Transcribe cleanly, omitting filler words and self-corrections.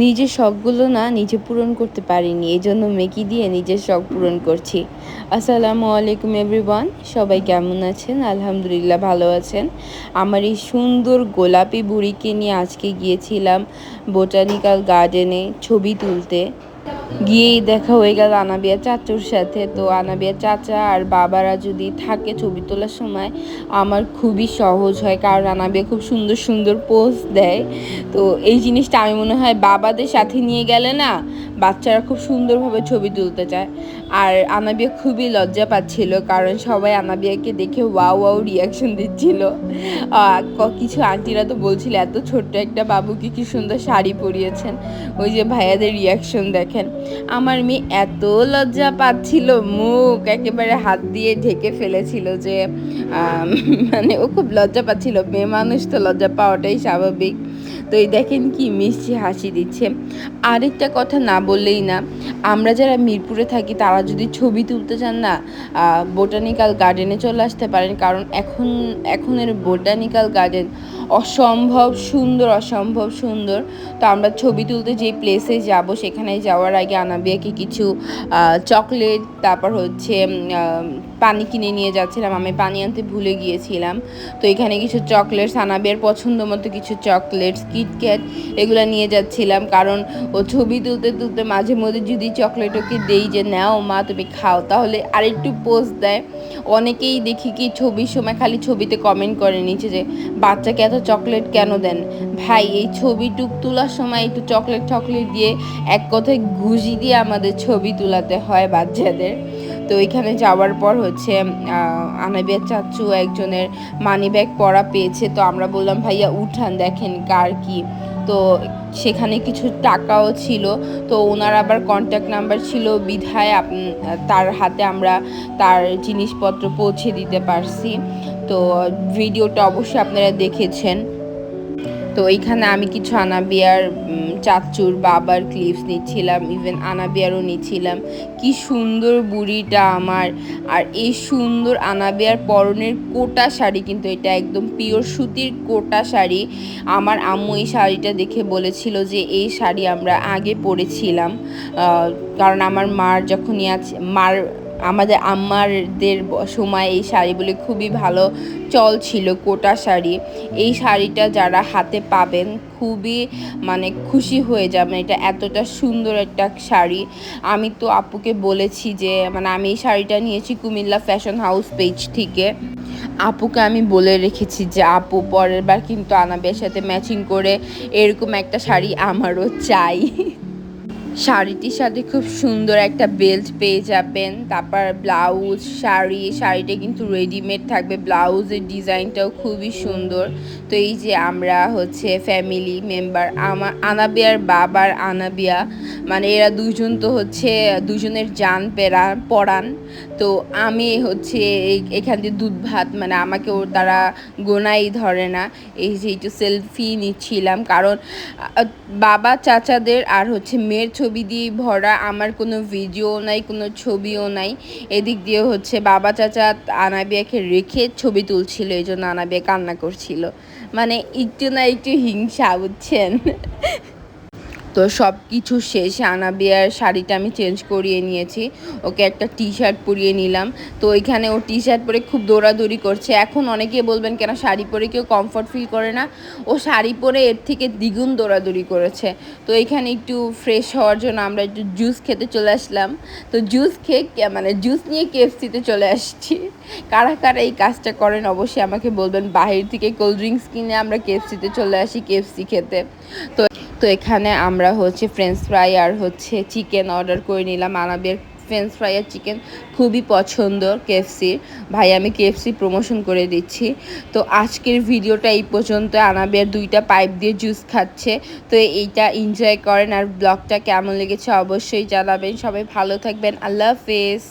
নিজের শখগুলো না নিজে পূরণ করতে পারিনি, এজন্য মেকি দিয়ে নিজের শখ পূরণ করছি। আসসালামু আলাইকুম এভরিওয়ান, সবাই কেমন আছেন? আলহামদুলিল্লাহ ভালো আছেন। আমার এই সুন্দর গোলাপি বুড়িকে নিয়ে আজকে গিয়েছিলাম বোটানিক্যাল গার্ডেনে ছবি তুলতে। গিয়েই দেখা হয়ে গেল আনাবিয়া চাচুর সাথে। তো আনাবিয়া চাচা আর বাবারা যদি থাকে ছবি তোলার সময় আমার খুবই সহজ হয়, কারণ আনাবিয়া খুব সুন্দর সুন্দর পোজ দেয়। তো এই জিনিসটা আমি মনে হয় বাবাদের সাথে নিয়ে গেলে না বাচ্চারা খুব সুন্দরভাবে ছবি তুলতে চায়। আর আনাবিয়া খুবই লজ্জা পাচ্ছিল, কারণ সবাই আনাবিয়াকে দেখে ওয়াও ওয়াও রিয়াকশন দিচ্ছিল। কিছু আন্টিরা তো বলছিল এত ছোট্ট একটা বাবুকে কি সুন্দর শাড়ি পরিয়েছেন। ওই যে ভাইয়াদের রিয়াকশন দেখেন। আমার মেয়ে এত লজ্জা পাচ্ছিল, মুখ একেবারে হাত দিয়ে ঢেকে ফেলেছিল যে মানে ও খুব লজ্জা পাচ্ছিল। মেয়ে মানুষ তো লজ্জা পাওয়াটাই স্বাভাবিক। তো এই দেখেন কি মিষ্টি হাসি দিচ্ছে। আরেকটা কথা না বললেই না, আমরা যারা মিরপুরে থাকি তারা যদি ছবি তুলতে চান না, বোটানিক্যাল গার্ডেনে চলে আসতে পারেন, কারণ এখনের বোটানিক্যাল গার্ডেন অসম্ভব সুন্দর, অসম্ভব সুন্দর। তো আমরা ছবি তুলতে যে প্লেসে যাব সেখানে যাওয়ার আগে আনাবিয়াকে কিছু চকলেট, তারপর হচ্ছে পানি কিনে নিয়ে যাচ্ছিলাম। আমি পানি আনতে ভুলে গিয়েছিলাম। তো এখানে কিছু চকলেটস, আনাবিয়ার পছন্দ মতো কিছু চকলেটস, কিটক্যাট এগুলো নিয়ে যাচ্ছিলাম, কারণ ও ছবি তুলতে তুলতে মাঝে মধ্যে যদি চকলেট ওকে দেই যে নাও মা তুমি খাও, তাহলে আরেকটু পোজ দেয়। অনেকেই দেখি কি ছবির সময় খালি ছবিতে কমেন্ট করে নিচ্ছে যে বাচ্চাকে এত চকলেট কেন দেন। ভাই, এই ছবিটুক তোলার সময় একটু চকলেট দিয়ে এক কথায় ঘুষি দিয়ে আমাদের ছবি তোলাতে হয় বাচ্চাদের। তো এখানে যাওয়ার পর হচ্ছে আনাবিয়া চাচু একজনের মানি ব্যাগ পরা পেয়েছে। তো আমরা বললাম ভাইয়া উঠান, দেখেন কার কি। তো সেখানে কিছু টাকাও ছিল। তো ওনার আবার কন্ট্যাক্ট নাম্বার ছিল বিধায় তার হাতে আমরা তার জিনিসপত্র পৌঁছে দিতে পারছি। তো ভিডিওটা অবশ্যই আপনারা দেখেছেন। তো এইখানে আমি কিছু আনাবিয়ার চাচুর বাবার ক্লিপস নিচ্ছিলাম, ইভেন আনাবিয়ারও নিচ্ছিলাম। কি সুন্দর বুড়িটা আমার। আর এই সুন্দর আনাবিয়ার পরনের কোটা শাড়ি, কিন্তু এটা একদম পিওর সুতির কোটা শাড়ি। আমার আম্মু এই শাড়িটা দেখে বলেছিল যে এই শাড়ি আমরা আগে পরেছিলাম, কারণ আমার মার যখনই আমাদের আম্মাদের সময় এই শাড়িগুলি খুবই ভালো চল ছিল, কোটা শাড়ি। এই শাড়িটা যারা হাতে পাবেন খুবই মানে খুশি হয়ে যাবেন, এটা এতটা সুন্দর একটা শাড়ি। আমি তো আপুকে বলেছি যে মানে আমি এই শাড়িটা নিয়েছি কুমিল্লা ফ্যাশন হাউস পেজ থেকে। আপুকে আমি বলে রেখেছি যে আপু পরের বার কিন্তু আনাবিয়ার সাথে ম্যাচিং করে এরকম একটা শাড়ি আমারও চাই। শাড়িটির সাথে খুব সুন্দর একটা বেল্ট পেয়ে যাবেন, তারপর ব্লাউজ, শাড়িটা কিন্তু রেডিমেড থাকবে, ব্লাউজের ডিজাইনটাও খুবই সুন্দর। তো এই যে আমরা হচ্ছে ফ্যামিলি মেম্বার, আনাবিয়ার বাবার আনাবিয়া, মানে এরা দুজন তো হচ্ছে দুজনের জান পড়ান। তো আমি হচ্ছে এখান দিয়ে দুধ ভাত, মানে আমাকে তারা গোনাই ধরে না। এই যে একটু সেলফি নিচ্ছিলাম, কারণ বাবা চাচাদের আর হচ্ছে মেয়ের ছবি দিয়ে ভরা, আমার কোনো ভিডিও নাই, কোনো ছবিও নাই। এদিক দিয়ে হচ্ছে বাবা চাচা আনাবিয়াকে রেখে ছবি তুলছিল, এই জন্য আনাবিয়া কান্না করছিল। মানে একটু না একটু হিংসা, বুঝছেন। তো সব কিছু শেষে আনাবিয়ার শাড়িটা আমি চেঞ্জ করিয়ে নিয়েছি, ওকে একটা টি শার্ট পরিয়ে নিলাম। তো ওইখানে ও টি শার্ট পরে খুব দৌড়াদৌড়ি করছে। এখন অনেকে বলবেন কেন শাড়ি পরে কেউ কমফর্ট ফিল করে না, ও শাড়ি পরে এর থেকে দ্বিগুণ দৌড়াদৌড়ি করেছে। তো এইখানে একটু ফ্রেশ হওয়ার জন্য আমরা একটু জুস খেতে চলে আসলাম। তো জুস মানে জুস নিয়ে কেএফসিতে চলে আসছি। কারা কারা এই কাজটা করেন অবশ্যই আমাকে বলবেন। বাহির থেকে কোল্ড ড্রিঙ্কস কিনে আমরা কেএফসিতে চলে আসি কেএফসি খেতে। তো এখানে আমরা হচ্ছে ফ্রেঞ্চ ফ্রাই আর হচ্ছে চিকেন অর্ডার করে নিলাম। আনাবিয়ার ফ্রেঞ্চ ফ্রাই আর চিকেন খুবই পছন্দ কেএফসির। ভাই আমি কেএফসি প্রমোশন করে দিচ্ছি। তো আজকের ভিডিওটা এই পর্যন্ত। আনাবিয়ার 2টা পাইপ দিয়ে জুস খাচ্ছে। তো এইটা এনজয় করেন, আর ব্লগটা কেমন লেগেছে অবশ্যই জানাবেন। সবাই ভালো থাকবেন। আল্লাহ হাফেজ।